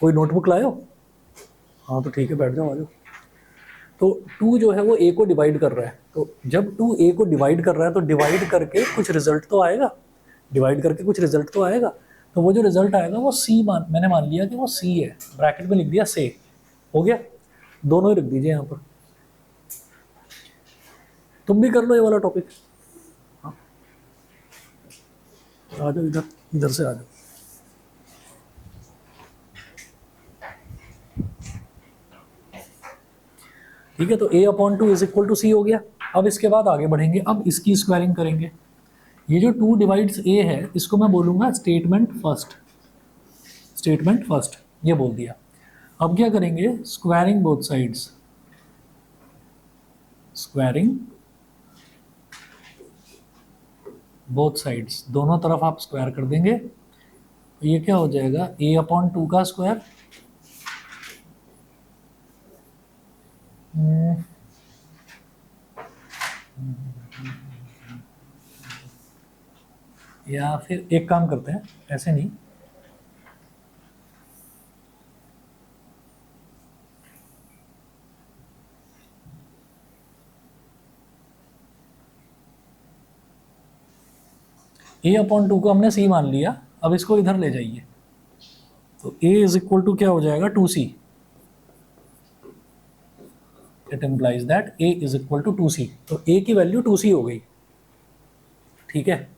कोई नोटबुक लाए हो? हाँ तो ठीक है, बैठ जाओ, आ जाओ। तो 2 जो है वो a को डिवाइड कर रहा है, तो जब 2 a को डिवाइड कर रहा है तो डिवाइड करके कुछ रिजल्ट तो आएगा, डिवाइड करके कुछ रिजल्ट तो आएगा। तो वो जो रिजल्ट आएगा वो c मैंने मान लिया कि वो c है, ब्रैकेट में लिख दिया से, हो गया। दोनों ही रख दीजिए यहाँ पर। तुम भी कर लो ये वाला टॉपिक। हाँ, आ जाओ इधर, इधर से आ जाओ। ठीक है, तो a upon 2 is equal to C हो गया। अब इसके बाद आगे बढ़ेंगे, अब इसकी स्क्वायरिंग करेंगे। ये जो 2 डिवाइड्स a है इसको मैं बोलूंगा स्टेटमेंट फर्स्ट, स्टेटमेंट फर्स्ट ये बोल दिया। अब क्या करेंगे, squaring both sides, squaring both sides, दोनों तरफ आप स्क्वायर कर देंगे। तो ये क्या हो जाएगा, a अपॉन 2 का स्क्वायर या फिर एक काम करते हैं, ऐसे नहीं, a अपॉन 2 को हमने c मान लिया, अब इसको इधर ले जाइए। तो a इज इक्वल टू क्या हो जाएगा, 2c। It implies that a is equal to 2c। तो a की वैल्यू 2c हो गई, ठीक है।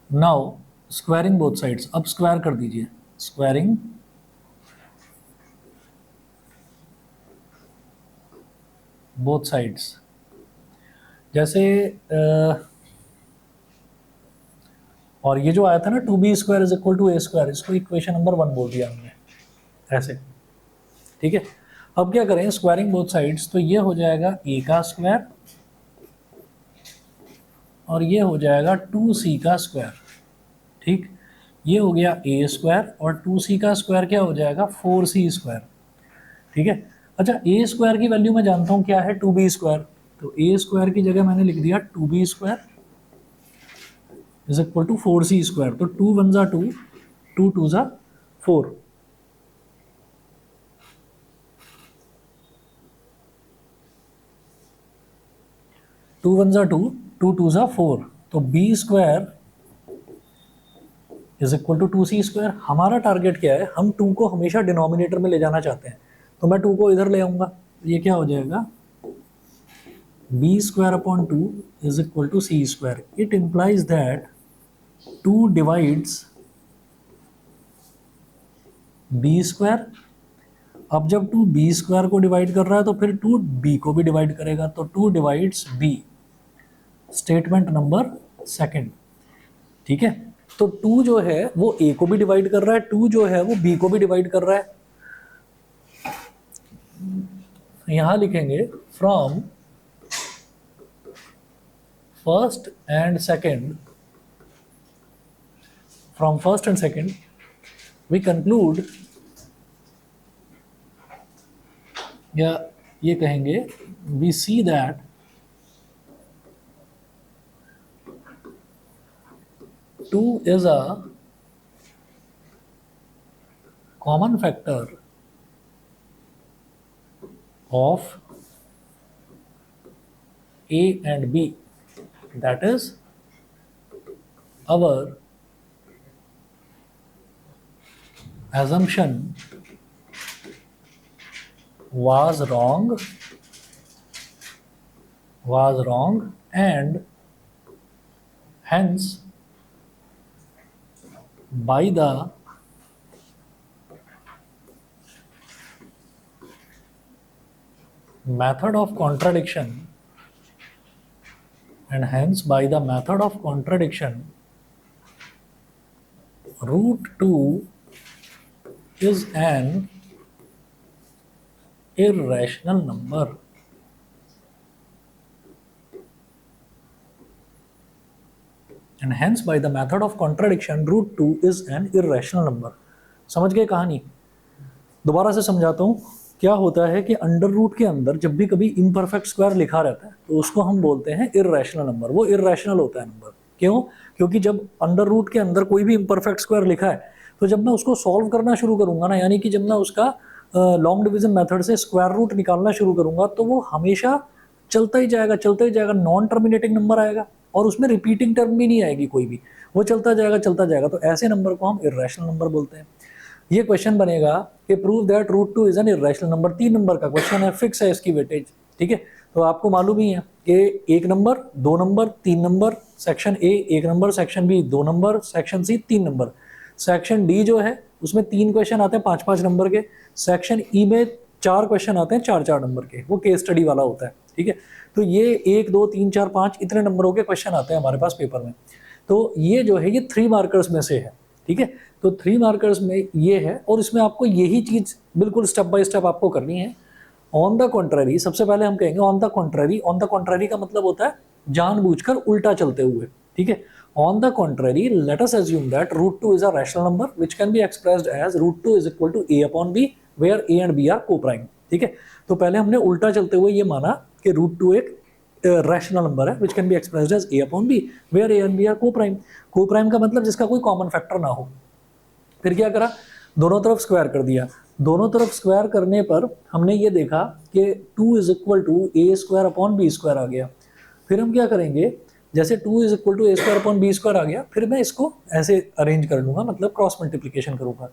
नाउ स्क्वायरिंग बोथ साइड्स, अब स्क्वायर कर दीजिए, स्क्वायरिंग बोथ साइड्स। जैसे और ये जो आया था ना 2b² is equal to a², इसको इक्वेशन नंबर 1 बोल दिया हमने, ऐसे, ठीक है। अब क्या करें, स्क्वायरिंग बोथ साइड्स, तो ये हो जाएगा a का स्क्वायर और ये हो जाएगा 2c का स्क्वायर, ठीक। ये हो गया a² और 2c का स्क्वायर क्या हो जाएगा, 4c², ठीक है। अच्छा, a² की वैल्यू मैं जानता हूँ क्या है, 2b², तो a² की जगह मैंने लिख दिया 2b² is equal to 4c²। तो 2 1 जा 2, 2 2 जा 4, टू वन जा 2, 2 2 जा 4, तो b² is equal to 2c²। हमारा टारगेट क्या है, हम 2 को हमेशा डिनोमिनेटर में ले जाना चाहते हैं, तो मैं 2 को इधर ले आऊंगा। ये क्या हो जाएगा, b² upon 2 is equal to c²। It implies that 2 divides b²। अब जब 2 b² को डिवाइड कर रहा है तो फिर 2 b को भी डिवाइड करेगा, तो 2 divides b, statement number second, ठीक है। तो 2 जो है वो a को भी डिवाइड कर रहा है, 2 जो है वो b को भी डिवाइड कर रहा है। यहां लिखेंगे from first and second, from first and second we conclude, या ये कहेंगे we see that two is a common factor of A and B, that is our assumption was wrong and hence by the method of contradiction root 2 is an irrational number. And hence by the method of contradiction root 2 is an irrational number. समझ गए कहानी? दोबारा से समझाता हूँ क्या होता है कि अंडर रूट के अंदर जब भी कभी इम्परफेक्ट स्क्वायर लिखा रहता है तो उसको हम बोलते हैं इर्रेशनल नंबर। वो इर्रेशनल होता है नंबर। क्यों? क्योंकि जब अंडर रूट के अंदर कोई भी इम्परफेक्ट स्क्वायर लिखा है तो जब मैं उसको सॉल्व करना शुरू करूंगा ना, यानी कि जब मैं उसका लॉन्ग डिवीजन मेथड से स्क्वायर रूट निकालना शुरू करूंगा, तो वो हमेशा चलता ही जाएगा, नॉन टर्मिनेटिंग नंबर आएगा और उसमें रिपीटिंग टर्म भी नहीं आएगी कोई भी, वो चलता जाएगा। तो ऐसे नंबर को हम इर्रेशनल नंबर बोलते हैं। ये क्वेश्चन बनेगा कि prove that root two is an irrational number. 3 number का क्वेश्चन है, फिक्स है इसकी वेटेज। ठीक है, तो आपको मालूम ही है कि 1 number, 2 number, 3 number, section A 1 number, section B 2 number, section C 3 number, section D जो है उसमें 3 क्वेश्चन आते हैं 5-5 नंबर के, सेक्शन ई में 4 क्वेश्चन आते हैं 4-4 नंबर के, वो केस स्टडी वाला होता है। ठीक है, तो ये 1, 2, 3, 4, 5 इतने नंबरों के क्वेश्चन आते हैं हमारे पास पेपर में। तो ये जो है ये 3 मार्कर्स में से है। ठीक है, तो 3 मार्कर्स में ये है और इसमें आपको यही चीज बिल्कुल स्टेप बाय स्टेप आपको करनी है। ऑन द कॉन्ट्ररी, सबसे पहले हम कहेंगे on the contrary. On the contrary का मतलब होता है जानबूझकर उल्टा चलते हुए। ठीक है, on the contrary let us assume that root two is a rational number which can be expressed as root two is equal to a upon b where a and b are coprime. ठीक है, तो पहले हमने उल्टा चलते हुए ये माना कि रूट टू एक रैशनल नंबर है which can be expressed as a upon b where a and b are coprime. Coprime का मतलब जिसका कोई कॉमन फैक्टर ना हो। फिर क्या करा, दोनों तरफ स्क्वायर कर दिया। दोनों तरफ स्क्वायर करने पर हमने ये देखा कि 2 is equal to A square upon B square आ गया। फिर हम क्या करेंगे, जैसे 2 is equal to A square upon B square आ गया, फिर मैं इसको ऐसे अरेंज कर लूंगा, मतलब क्रॉस मल्टीप्लीकेशन करूंगा।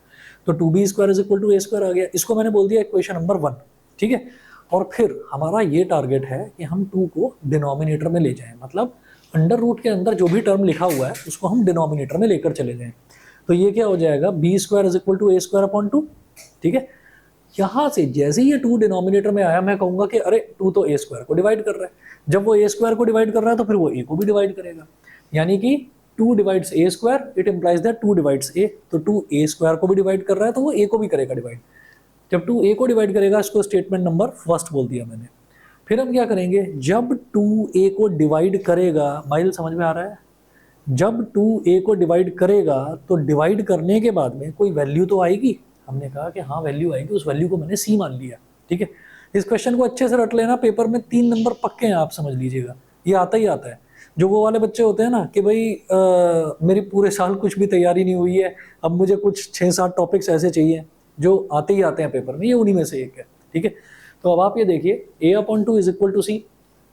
तो 2b square is equal to A square आ गया, इसको मैंने बोल दिया इक्वेशन नंबर 1। ठीक है, और फिर हमारा ये टारगेट है कि हम 2 को डिनोमिनेटर में ले जाएं, मतलब अंडर रूट के अंदर जो भी टर्म लिखा हुआ है उसको हम डिनोमिनेटर में लेकर चले जाएं। तो ये क्या हो जाएगा, B square is equal to A square upon 2। ठीक है, यहां से जैसे ही ये 2 डिनोमिनेटर में आया, मैं कहूंगा कि अरे 2 तो ए स्क्वायर को डिवाइड कर रहा है। जब वो ए स्क्वायर को डिवाइड कर रहा है तो फिर वो ए को भी डिवाइड करेगा, यानी कि 2 divides A square, it implies that 2 divides A. तो 2 ए स्क्वायर को भी डिवाइड कर रहा है तो वो ए को भी करेगा डिवाइड। जब 2 ए को डिवाइड करेगा, इसको स्टेटमेंट नंबर फर्स्ट बोल दिया मैंने। फिर हम क्या करेंगे, जब 2 ए को डिवाइड करेगा, माइल समझ में आ रहा है, जब 2 ए को डिवाइड करेगा तो डिवाइड करने के बाद में कोई वैल्यू तो आएगी। हमने कहा कि हाँ वैल्यू आएगी, उस वैल्यू को मैंने सी मान लिया। ठीक है, इस क्वेश्चन को अच्छे से रट लेना, पेपर में 3 नंबर पक्के हैं, आप समझ लीजिएगा। ये आता ही आता है। जो वो वाले बच्चे होते हैं ना कि भाई मेरी पूरे साल कुछ भी तैयारी नहीं हुई है, अब मुझे कुछ 6-7 टॉपिक्स ऐसे चाहिए जो आते ही आते हैं पेपर में, ये उन्हीं में से एक है। ठीक है, तो अब आप ये देखिए a upon 2 is equal to C.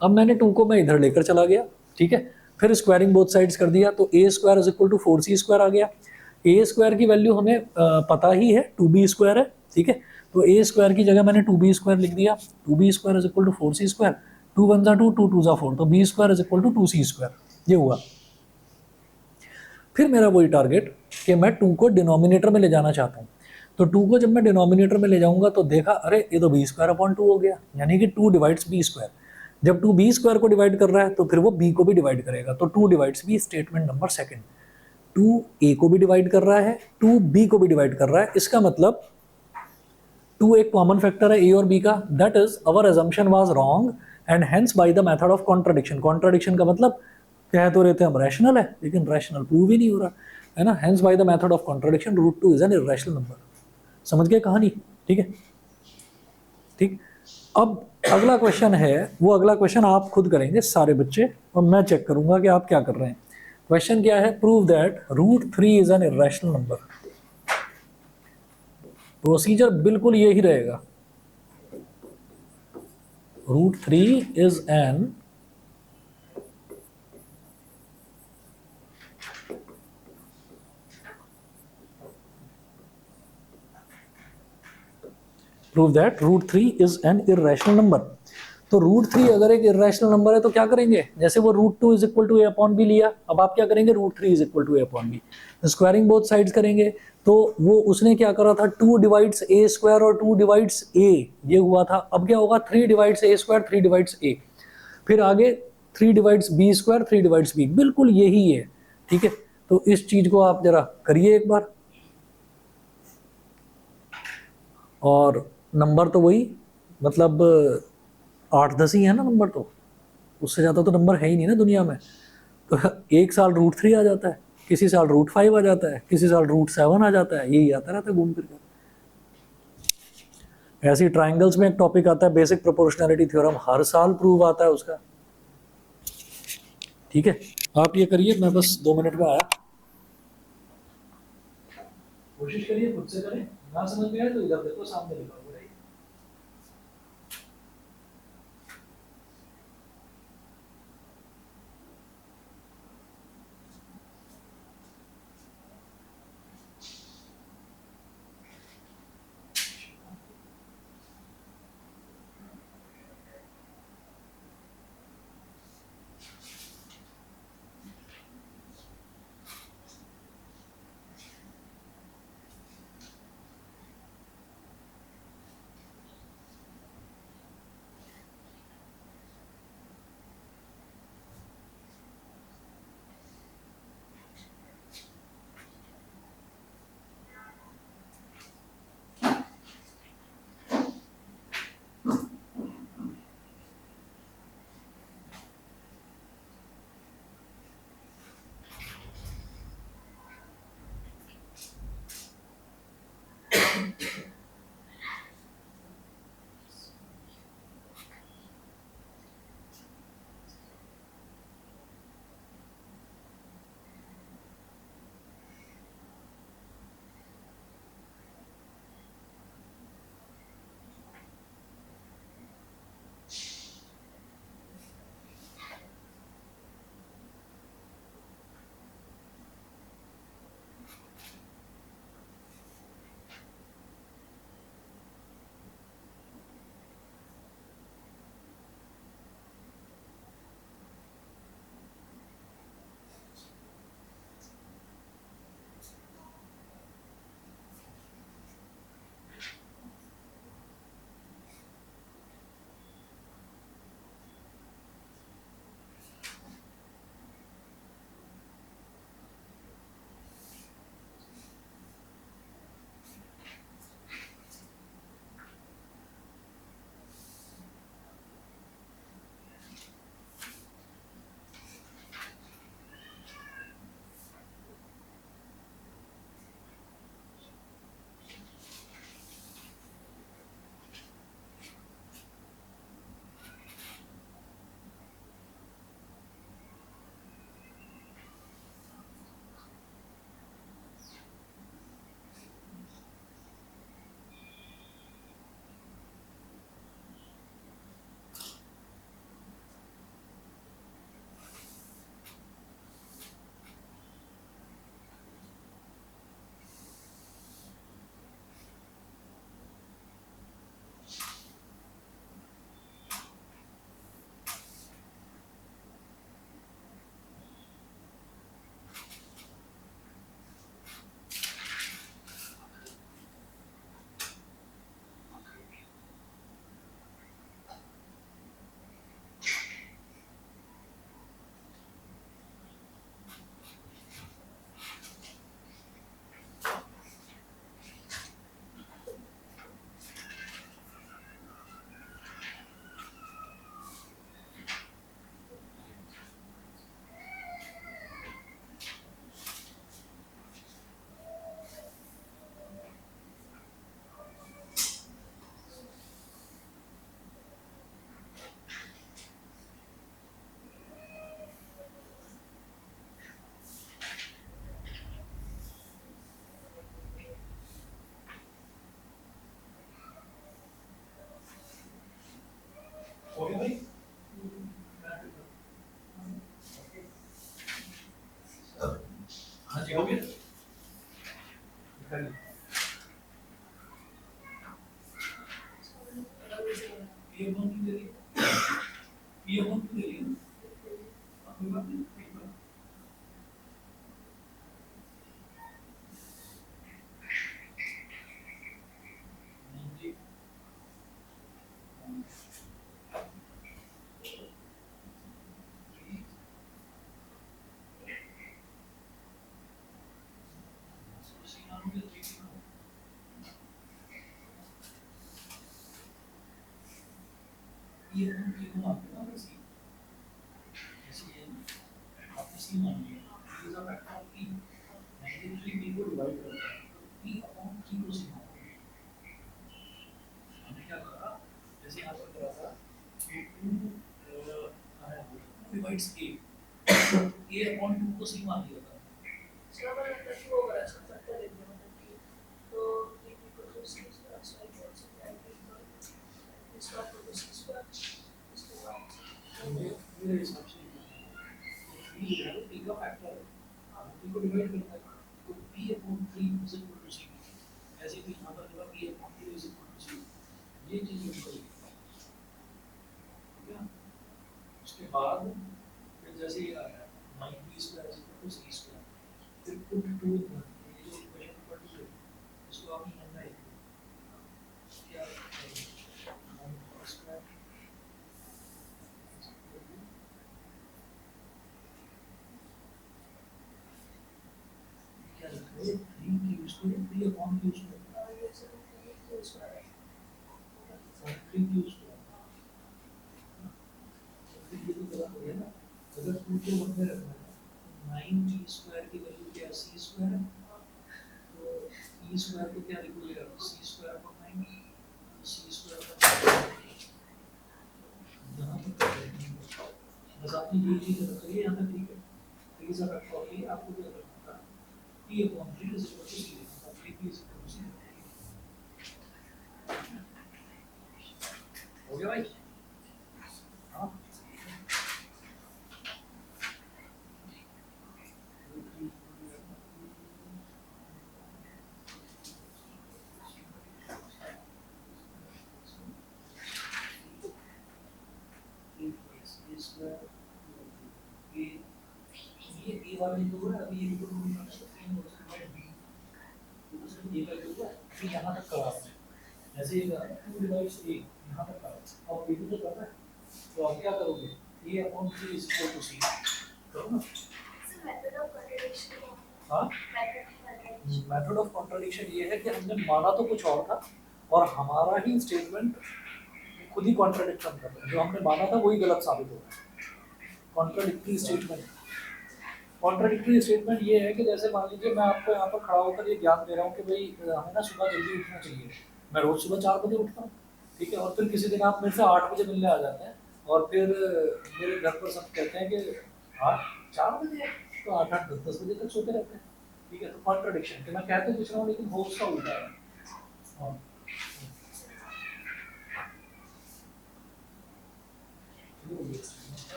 अब मैंने 2 को मैं इधर लेकर चला गया। ठीक है, फिर स्क्वायरिंग बोथ साइड्स कर दिया, तो a square is equal to 4c square आ गया। a स्क्वायर की वैल्यू हमें पता ही है, 2b स्क्वायर है। ठीक है, तो a स्क्वायर की जगह मैंने 2b स्क्वायर लिख दिया। 2b square is equal to 4c square, 2 1 2, 2 2 4, तो b square is equal to 2c square, ये हुआ। फिर मेरा वही टारगेट कि मैं 2 को डिनोमिनेटर में ले जाना चाहता हूँ। तो 2 को जब मैं डिनोमिनेटर में ले जाऊंगा तो देखा, अरे ये तो b स्क्वायर अपॉन 2 हो गया, यानी कि 2 डिवाइड्स b स्क्वायर। जब 2 b स्क्वायर को डिवाइड कर रहा है तो फिर वो b को भी डिवाइड करेगा, तो 2 divides b, statement number second. 2 a को भी डिवाइड कर रहा है, 2 b को भी डिवाइड कर रहा है, इसका मतलब 2 एक कॉमन फैक्टर है a और b का। That is our assumption was wrong and hence by the method of contradiction. Contradiction का मतलब कह तो रहते हैं हम रैशनल है, लेकिन रैशनल प्रूव ही नहीं हो रहा है ना। Hence by the method of contradiction root 2 is an irrational number. समझ गए कहानी? ठीक है, ठीक। अब अगला क्वेश्चन है, वो अगला क्वेश्चन आप खुद करेंगे सारे बच्चे और मैं चेक करूंगा कि आप क्या कर रहे हैं। क्वेश्चन क्या है, prove that root 3 is an irrational number. Procedure बिल्कुल यही रहेगा, root 3 is an prove that root 3 is an irrational number. तो रूट 3 अगर एक इर्रेशनल नंबर है तो क्या करेंगे, जैसे वो root 2 is equal to A upon B लिया, अब आप क्या करेंगे, root 3 is equal to A upon B, squaring both sides करेंगे। तो वो उसने क्या करा था, 2 डिवाइड्स ए स्क्वायर और 2 डिवाइड्स ए, ये हुआ था। अब क्या होगा, 3 divides A square, 3 divides A, फिर आगे 3 divides B square, 3 divides B, बिल्कुल यही है। ठीक है, तो इस चीज को आप जरा करिए एक बार। और नंबर तो वही, मतलब 8-10 ही है ना नंबर, तो उससे ज़्यादा तो नंबर है ही नहीं ना दुनिया में। तो एक साल रूट 3 आ जाता है, किसी साल रूट 5 आ जाता है, किसी साल रूट 7 आ जाता है, यही आता रहता है घूम फिर कर। ऐसी ट्राइंगल्स में एक टॉपिक आता है बेसिक प्रोपोर्शनैलिटी थ्योरम, हर साल प्रूव आता है उसका। ठीक है, आप ये करिए, मैं बस 2 मिनट में आया। कोशिश करिए खुद से करें, ना समझ में आए तो इधर देखो, सामने लिखा हुआ है। हो गया भाई? हाँ जी, हो गया। ये अमाउंट क्यों दे रही है? ये अमाउंट क्यों दे रही है? कोई बात नहीं, कोई बात नहीं। ये अमाउंट क्यों मांगते हो आप इसकी? ऐसे ये आप इसकी मानिए, ये सब फैक्टर ऑफ पी 93 पी को डिवाइड करता है, तो पी अपॉन क्यू को सिखाओ। डिवाइड्स a अपॉन 2 को c मान लिया था। इसका मतलब कि वो बड़ा सा फैक्टर लिख दिया मतलब कि तो a equal to c square so I can say that is equal to c square इसके बाद मेरे हिसाब से b है b का फैक्टर है b को डिवाइड करता है तो b upon 3 is equal to c ऐसे भी यहाँ पर जब b upon 3 is equal to c ये चीज यूज करेंगे ठीक है। उसके बाद फिर जैसे ये आ गया 9b square is equal to c square फिर पुट 2 ये जो इक्वेशन नंबर 2 है इसको आप निकालना है क्या 9b स्क्वायर क्या लिखा है 3 Q square 3 upon Q square ये सब क्यू स्क्वायर और 3 क्यू स्क्वायर फिर ये तो गलत हो गया ना अगर 2 को वन में रखना है 9g स्क्वायर की वैल्यू क्या है c स्क्वायर है तो e स्क्वायर को क्या लिख लेगा c square upon 9 c square यहाँ पर बस आपने ये चीज रख ली यहाँ तक ठीक है तो ये सब रखा होगी आपको क्या करना था p upon 3 is equal to c और 3p is equal to c हो गया भाई हाँ ये वाला जो है अभी ये तो ये का जो है फिर यहाँ तक करा आपने जैसे ये 2 डिवाइड्स a यहाँ तक करा और b2 तो करना है तो आप क्या करोगे a upon 3 is equal to c करो ना मेथड ऑफ कॉन्ट्रडिक्शन हाँ मेथड ऑफ कॉन्ट्रडिक्शन ये है कि हमने माना तो कुछ और था और हमारा ही स्टेटमेंट खुद ही कॉन्ट्रडिक्शन कर रहा है जो हमने माना था वही गलत साबित हो रहा है कॉन्ट्रडिक्टरी स्टेटमेंट कॉन्ट्रडिक्टरी स्टेटमेंट ये है कि जैसे मान लीजिए मैं आपको यहाँ पर खड़ा होकर ये ज्ञान दे रहा हूँ कि भाई हमें ना सुबह जल्दी उठना चाहिए मैं रोज सुबह 4 बजे उठता हूँ ठीक है और फिर किसी दिन आप मेरे से 8 बजे मिलने आ जाते हैं और फिर मेरे घर पर सब कहते हैं कि 4 बजे तो 8 10 बजे तक सोते रहते हैं ठीक है तो कॉन्ट्रडिक्शन कि मैं कहते कुछ रहा हूँ लेकिन हो उसका उल्टा है हाँ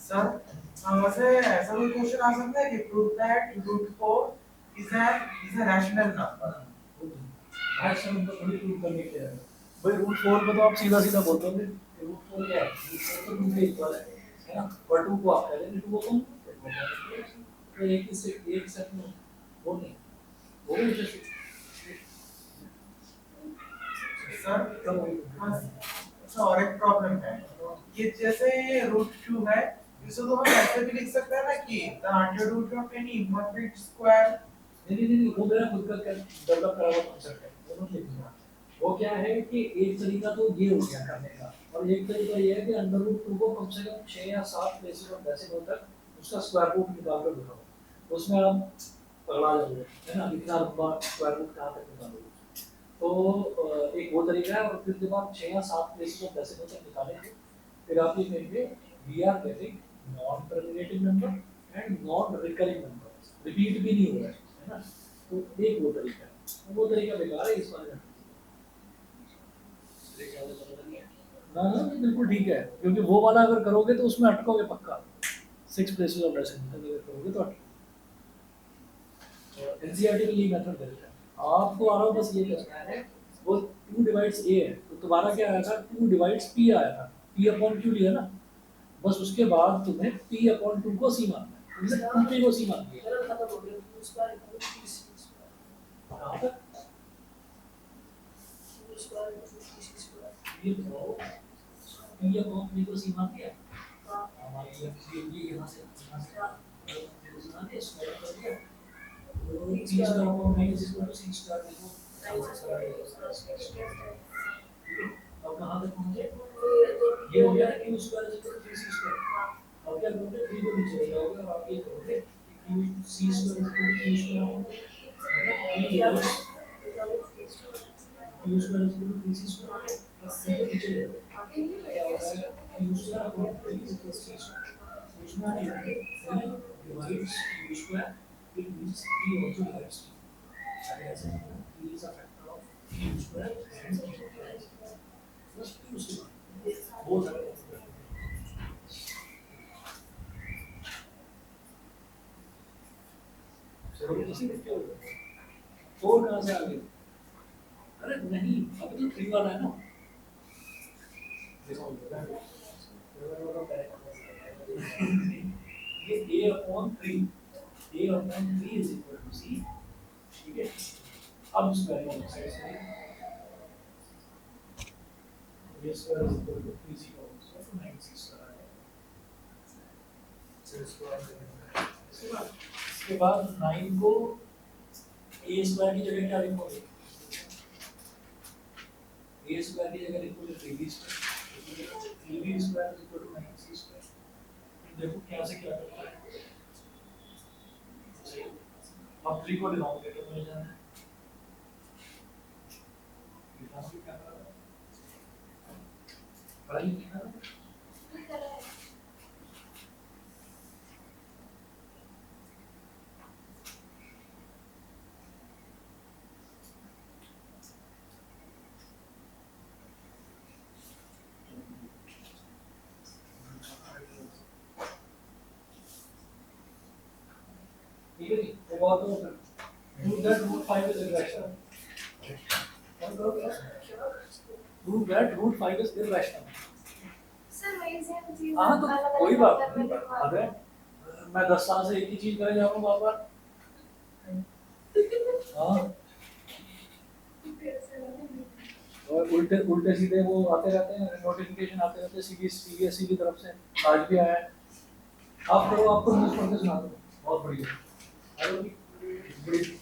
सर वैसे ऐसा कोई क्वेश्चन आ सकता है कि prove that root 4 is a rational number rational number थोड़ी प्रूव करने के लिए भाई रूट 4 पे तो आप सीधा सीधा बोल दोगे रूट 4 क्या है रूट 4 तो 2 के इक्वल है ना और 2 को आप पहले 2 को कम तो एक सेट में वो नहीं वो भी जैसे सर अच्छा और एक प्रॉब्लम है ये जैसे ये रूट 2 है इसे तो हम ऐसे भी लिख सकते हैं ना कि the under root of any imaginary square नहीं वो मेरा खुद का डेवलप करा हुआ कांसेप्ट है वो नहीं लिखना वो क्या है कि एक तरीका तो ये हो गया करने का और एक तरीका ये है कि अंडर रूट 2 को कम से कम 6 या 7 प्लेसेस ऑफ डेसिमल तक उसका स्क्वायर रूट निकाल कर दिखाओ उसमें आप पगला जाओगे है ना इतना लंबा स्क्वायर रूट कहाँ तक निकालोगे तो एक वो तरीका है और फिर जब आप 6 या 7 प्लेसेस ऑफ डेसिमल तक निकालेंगे फिर आप ये कहेंगे we are getting non terminating number and non recurring number repeat भी नहीं हो रहा है ना तो एक वो तरीका है वो तरीका बेकार है इस बारे में ना ना बिल्कुल ठीक है क्योंकि वो वाला अगर करोगे तो उसमें अटकोगे पक्का 6 प्लेसेस ऑफ डेसिमल अगर करोगे तो एनसीईआरटी में ये मेथड देता है आपको आ रहा बस ये करना है वो 2 डिवाइड्स a है तो तुम्हारा क्या आया था 2 डिवाइड्स p आया था p अपॉन q लिया ना बस उसके बाद तुम्हें p अपॉन 2 को c मानना है तुमने 2p को c मान दिया गलत खत्म हो गया उसका इक्वल टू c स्क्वायर कहां तक square equal to c square ये बताओ p अपॉन 3 को c मान दिया हां हमारे ये यहां से मान दिया स्क्वायर कर दिया तो p square upon 9 is equal to c square देखो अब कहां तक पहुंचे ये हो गया q square is equal to 3c square अब क्या करोगे 3 को नीचे ले जाओगे और आप ये करोगे C square Q square Q square equal C square plus C के नीचे क्या होता है Q square upon 3 equal C square उसमें आ रही है 3 divides Q square it means 3 also divides q ऐसे q is a factor of q square and q plus q square both are जरूर इसी में क्यों फोर कहाँ से आ गए अरे नहीं अभी तो 3 वाला है ना ये a upon 3 is equal to c ठीक है अब स्क्वायर का साइड से ये square is equal to 3c का होल स्क्वायर तो 9c स्क्वायर आ गया इसके बाद 9 को a स्क्वायर की जगह क्या लिखोगे a स्क्वायर की जगह लिखोगे 3b square 3b square is equal to 9c square देखो क्या से क्या करता है अब 3 को डिनोमिनेटर में जाना है पढ़ाई नहीं कर रहा ठीक है जी एक और तो prove that root 5 is irrational prove that root 5 is irrational sir वही सेम चीज हाँ तो अलग-अलग कोई बात करने नहीं के बाद। अबे मैं 10 साल से एक ही चीज करे जा रहा हूँ बार बार हाँ और उल्टे उल्टे सीधे वो आते रहते हैं नोटिफिकेशन आते रहते हैं सीबीएसई की तरफ से आज भी आया है आप करो आपको न्यूज़ पढ़ के सुना दो बहुत बढ़िया बड़ी